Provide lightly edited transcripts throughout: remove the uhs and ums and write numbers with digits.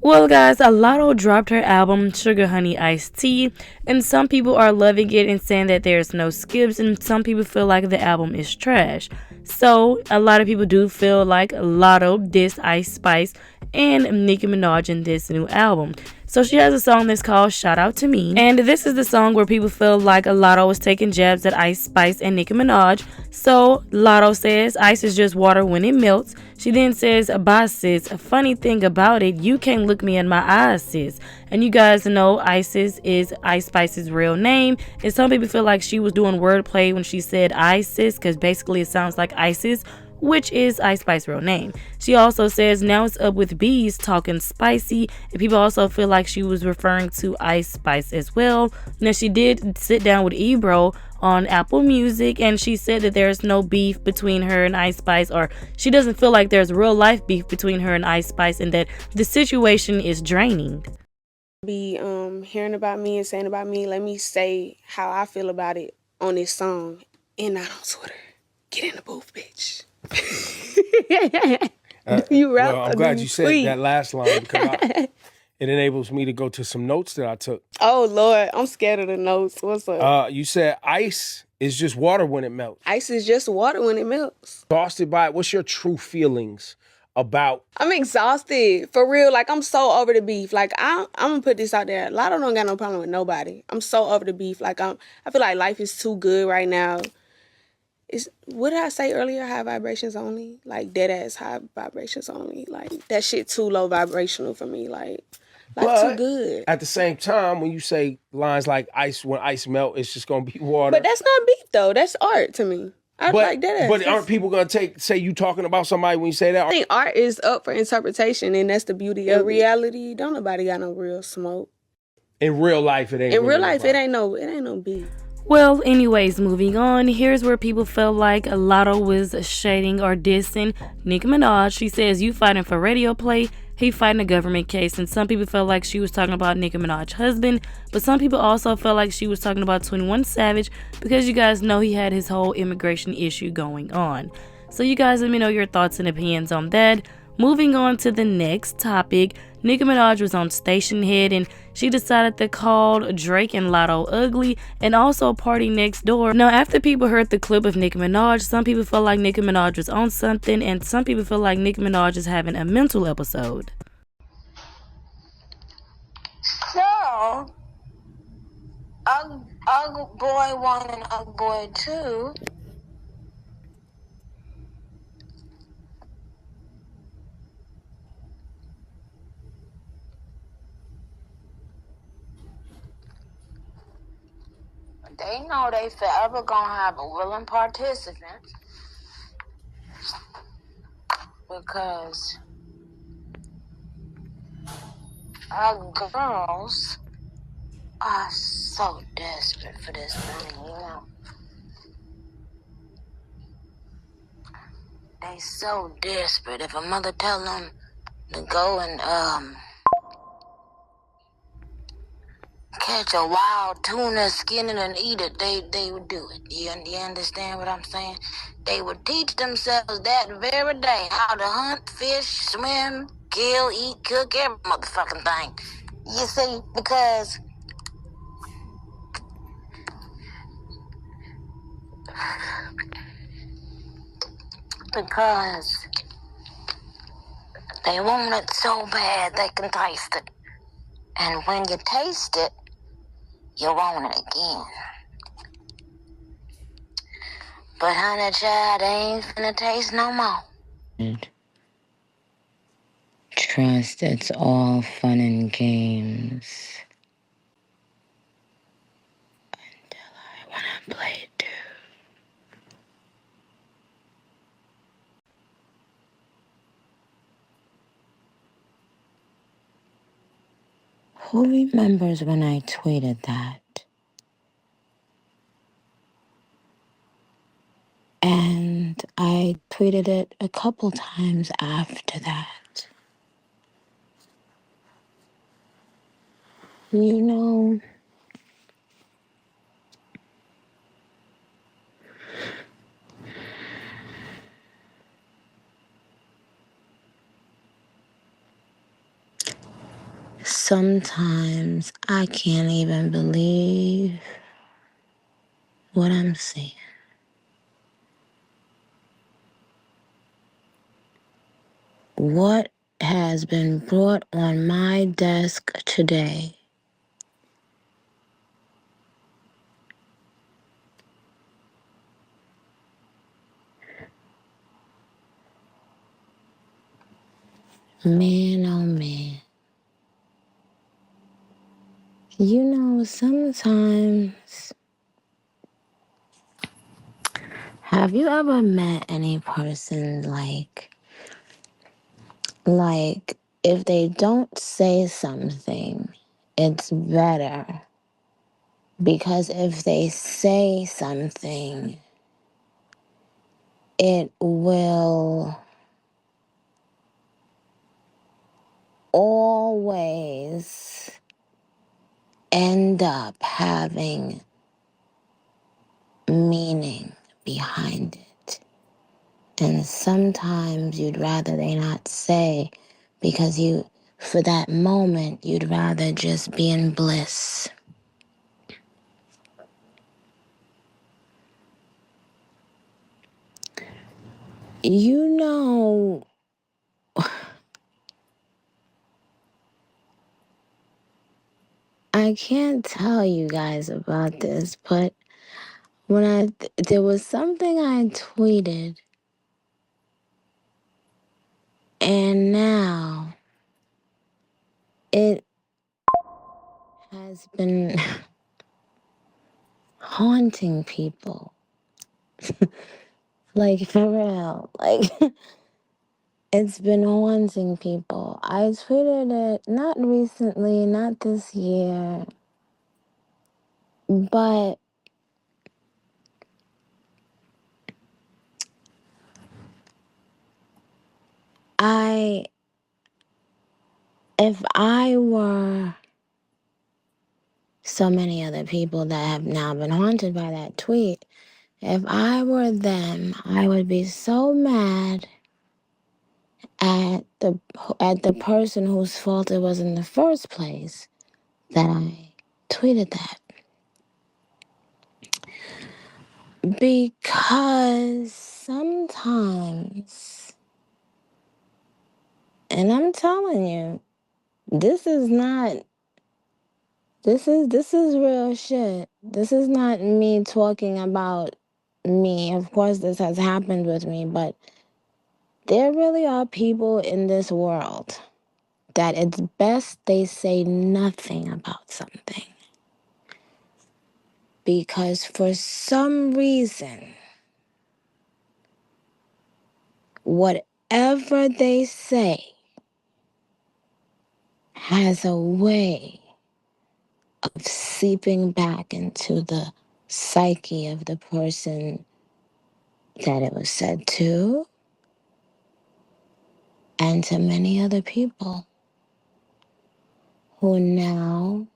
Well, guys, Latto dropped her album Sugar Honey Iced Tea, and some people are loving it and saying that there's no skips, and some people feel like the album is trash. So, a lot of people do feel like Latto dissed Ice Spice and Nicki Minaj in this new album. So she has a song that's called Shout Out to Me. And this is the song where people feel like Latto was taking jabs at Ice Spice and Nicki Minaj. So Latto says ice is just water when it melts. She then says, bye sis, a funny thing about it, you can't look me in my eyes, sis. And you guys know Isis is Ice Spice's real name. And some people feel like she was doing wordplay when she said Isis, because basically it sounds like ISIS, which is Ice Spice's real name. She also says, now it's up with bees, talking spicy, and people also feel like she was referring to Ice Spice as well. Now, she did sit down with Ebro on Apple Music, and she said that there's no beef between her and Ice Spice, or she doesn't feel like there's real life beef between her and Ice Spice, and that the situation is draining. Be hearing about me and saying about me, let me say how I feel about it on this song and not on Twitter. Get in the booth, bitch. You rap. Well, I'm glad you said that last line because it enables me to go to some notes that I took. Oh, Lord. I'm scared of the notes. What's up? You said ice is just water when it melts. Ice is just water when it melts. Exhausted by it. What's your true feelings about? I'm exhausted. For real. Like, I'm so over the beef. Like, I'm going to put this out there. Latto don't got no problem with nobody. I'm so over the beef. Like, I feel like life is too good right now. What did I say earlier? High vibrations only? Like, dead ass high vibrations only. Like, that shit too low vibrational for me. Like, too good. At the same time, when you say lines like ice, when ice melt, it's just going to be water. But that's not beef, though. That's art to me. I like that. But aren't people going to say you talking about somebody when you say that? I think art is up for interpretation, and that's the beauty of reality. Don't nobody got no real smoke. In real life, it ain't. In real life, it ain't no beef. Well, anyways, moving on, here's where people felt like Latto was shading or dissing Nicki Minaj. She says, you fighting for radio play, he fighting a government case. And some people felt like she was talking about Nicki Minaj's husband, but some people also felt like she was talking about 21 Savage because you guys know he had his whole immigration issue going on. So you guys let me know your thoughts and opinions on that. Moving on to the next topic, Nicki Minaj was on Station Head and she decided to call Drake and Latto ugly and also Party Next Door. Now, after people heard the clip of Nicki Minaj, some people felt like Nicki Minaj was on something and some people feel like Nicki Minaj is having a mental episode. So, Ugly Boy 1 and Ugly Boy 2 they know they forever gonna have a willing participant because our girls are so desperate for this money, you know. They so desperate. If a mother tell them to go and catch a wild tuna, skin it and eat it, they would do it. You understand what I'm saying? They would teach themselves that very day how to hunt, fish, swim, kill, eat, cook, every motherfucking thing. You see, because they want it so bad they can taste it. And when you taste it, you want it again. But honey child, they ain't finna taste no more. Trust, it's all fun and games. Until I wanna play too. Who remembers when I tweeted that? And I tweeted it a couple times after that. You know, sometimes I can't even believe what I'm seeing. What has been brought on my desk today man, oh man. You know, sometimes, have you ever met any person like if they don't say something, it's better because if they say something, it will always end up having meaning behind it. And sometimes you'd rather they not say because for that moment, you'd rather just be in bliss. You know, I can't tell you guys about this, but there was something I tweeted, and now it has been haunting people. Like, for real. Like, it's been haunting people. I tweeted it not recently, not this year, but if I were so many other people that have now been haunted by that tweet, if I were them, I would be so mad at the person whose fault it was in the first place that I tweeted that. Because sometimes, and I'm telling you, this is real shit. This is not me talking about me. Of course this has happened with me, but there really are people in this world that it's best they say nothing about something. Because for some reason, whatever they say has a way of seeping back into the psyche of the person that it was said to and to many other people who now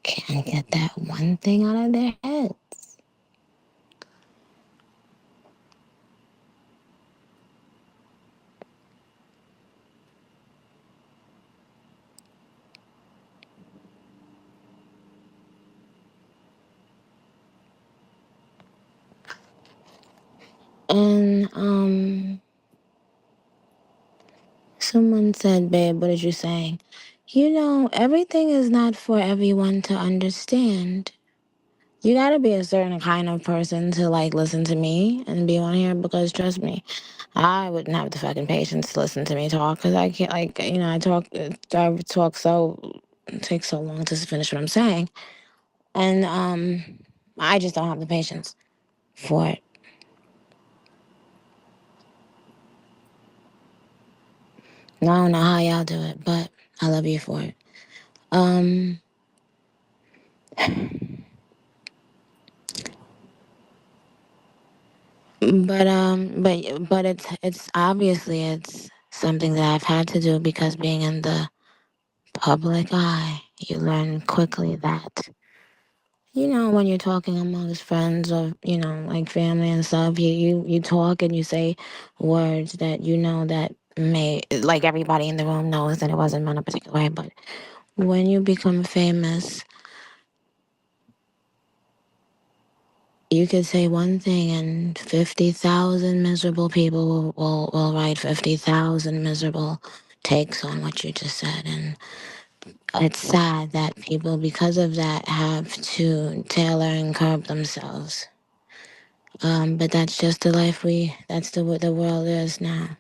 can't get that one thing out of their heads. And someone said, babe, what did you say? You know, everything is not for everyone to understand. You gotta be a certain kind of person to like listen to me and be on here because trust me, I wouldn't have the fucking patience to listen to me talk because I can't I talk so it takes so long to finish what I'm saying. And I just don't have the patience for it. And I don't know how y'all do it, but I love you for it. But it's obviously it's something that I've had to do because being in the public eye, you learn quickly that when you're talking amongst friends or like family and stuff, you talk and you say words that that like everybody in the room knows that it wasn't meant a particular way, but when you become famous, you could say one thing and 50,000 miserable people will write 50,000 miserable takes on what you just said. And it's sad that people, because of that, have to tailor and curb themselves. But that's just the life that's the world is now.